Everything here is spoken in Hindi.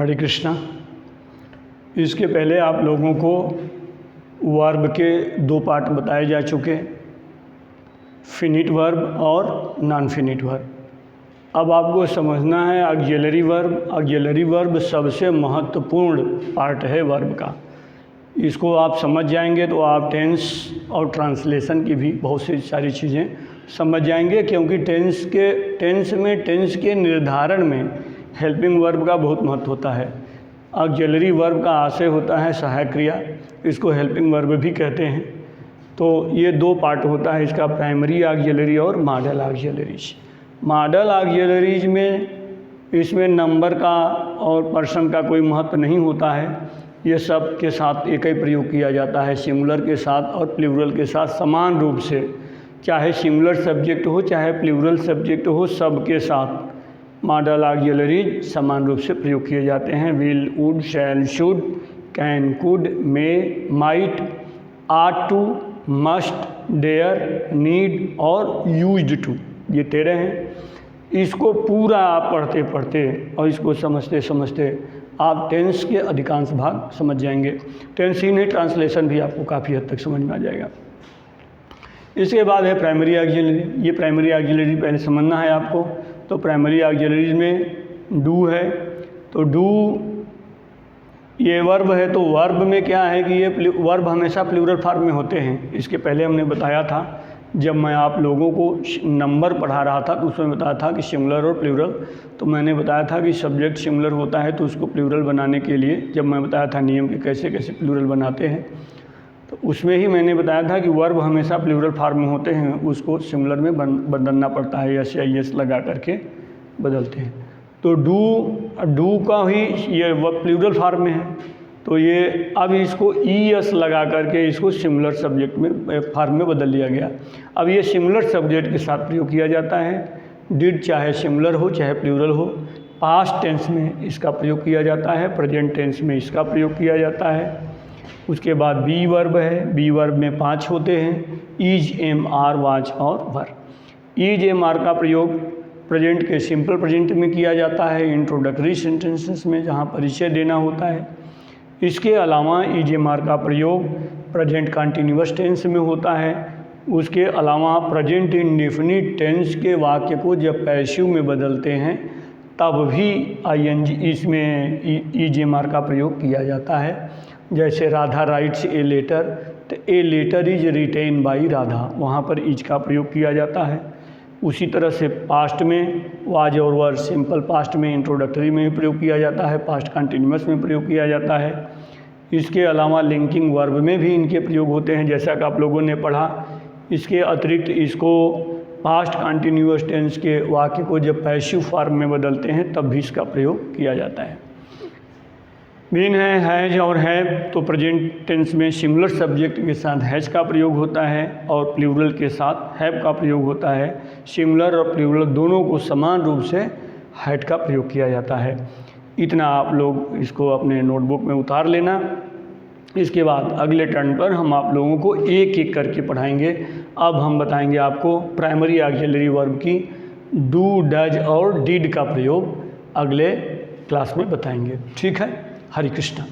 हरे कृष्णा। इसके पहले आप लोगों को वर्ब के दो पार्ट बताए जा चुके, फिनिट वर्ब और नॉन फिनिट वर्ब। अब आपको समझना है ऑक्सिलरी वर्ब। ऑक्सिलरी वर्ब सबसे महत्वपूर्ण पार्ट है वर्ब का। इसको आप समझ जाएंगे तो आप टेंस और ट्रांसलेशन की भी बहुत सी सारी चीज़ें समझ जाएंगे, क्योंकि टेंस के निर्धारण में हेल्पिंग वर्ब का बहुत महत्व होता है। ऑक्सिलरी वर्ब का आशय होता है सहायक क्रिया, इसको हेल्पिंग वर्ब भी कहते हैं। तो ये दो पार्ट होता है इसका, प्राइमरी ऑक्सिलरी और मॉडल ऑक्सिलरीज। मॉडल ऑक्सिलरीज में इसमें नंबर का और पर्सन का कोई महत्व नहीं होता है। ये सब के साथ एक ही प्रयोग किया जाता है, सिंगुलर के साथ और प्लूरल के साथ समान रूप से, चाहे सिंगुलर सब्जेक्ट हो चाहे प्लूरल सब्जेक्ट हो, सब के साथ मॉडल ऑक्सिलरीज समान रूप से प्रयोग किए जाते हैं। Will, would, shall, should, can, could, may, might, ought to, must, dare, need और यूज्ड टू, ये 13 हैं। इसको पूरा आप पढ़ते पढ़ते और इसको समझते समझते आप टेंस के अधिकांश भाग समझ जाएंगे। टेंस ही नहीं, ट्रांसलेशन भी आपको काफ़ी हद तक समझ में आ जाएगा। इसके बाद है प्राइमरी ऑक्सिलरी। ये प्राइमरी ऑक्सिलरी पहले समझना है आपको। तो प्राइमरी ऑक्सिलरीज में डू है, तो डू ये वर्ब है। तो वर्ब में क्या है कि ये वर्ब हमेशा प्लूरल फॉर्म में होते हैं। इसके पहले हमने बताया था, जब मैं आप लोगों को नंबर पढ़ा रहा था तो उसमें बताया था कि सिंगुलर और प्लूरल। तो मैंने बताया था कि सब्जेक्ट सिंगुलर होता है तो उसको प्लूरल बनाने के लिए, जब मैं बताया था नियम कि कैसे कैसे प्लूरल बनाते हैं, तो उसमें ही मैंने बताया था कि वर्ब हमेशा प्लूरल फॉर्म में होते हैं, उसको सिंगुलर में बदलना पड़ता है, एस या एस लगा करके बदलते हैं। तो डू का ही ये प्लूरल फॉर्म में है, तो ये अब इसको एस लगा करके इसको सिंगुलर सब्जेक्ट में फॉर्म में बदल लिया गया। अब ये सिंगुलर सब्जेक्ट के साथ प्रयोग किया जाता है। डिड चाहे सिंगुलर हो चाहे प्लूरल हो। पास्ट टेंस में इसका प्रयोग किया जाता है, प्रेजेंट टेंस में इसका प्रयोग किया जाता है। उसके बाद बी वर्ब है। बी वर्ब में 5 होते हैं, इज, एम, आर, वाज और वर। इज, एम, आर का प्रयोग प्रेजेंट के सिंपल प्रेजेंट में किया जाता है, इंट्रोडक्टरी सेंटेंसेस में जहाँ परिचय देना होता है। इसके अलावा इज, एम, आर का प्रयोग प्रेजेंट कंटिन्यूअस टेंस में होता है। उसके अलावा प्रेजेंट इंडेफिनिट टेंस के वाक्य को जब पैसिव में बदलते हैं तब भी आईएनजी इसमें इज, एम, आर का प्रयोग किया जाता है। जैसे राधा राइट्स ए लेटर, तो a letter is written by Radha, वहाँ पर इज का प्रयोग किया जाता है। उसी तरह से पास्ट में वाज और वर सिंपल पास्ट में इंट्रोडक्टरी में भी प्रयोग किया जाता है, पास्ट कंटिन्यूअस में प्रयोग किया जाता है। इसके अलावा लिंकिंग वर्ब में भी इनके प्रयोग होते हैं, जैसा कि आप लोगों ने पढ़ा। इसके अतिरिक्त इसको पास्ट कंटिन्यूअस टेंस के वाक्य को जब पैसिव फॉर्म में बदलते हैं तब भी इसका प्रयोग किया जाता है। बीन है, हैज और हैव, तो प्रेजेंट टेंस में सिंगुलर सब्जेक्ट के साथ हैज का प्रयोग होता है और प्लूरल के साथ हैव का प्रयोग होता है। सिंगुलर और प्लूरल दोनों को समान रूप से हैड का प्रयोग किया जाता है। इतना आप लोग इसको अपने नोटबुक में उतार लेना। इसके बाद अगले टर्न पर हम आप लोगों को एक एक करके पढ़ाएंगे। अब हम बताएंगे आपको प्राइमरी ऑक्सिलरी वर्ब की डू, डज और डिड का प्रयोग अगले क्लास में बताएंगे। ठीक है, हरे कृष्णा।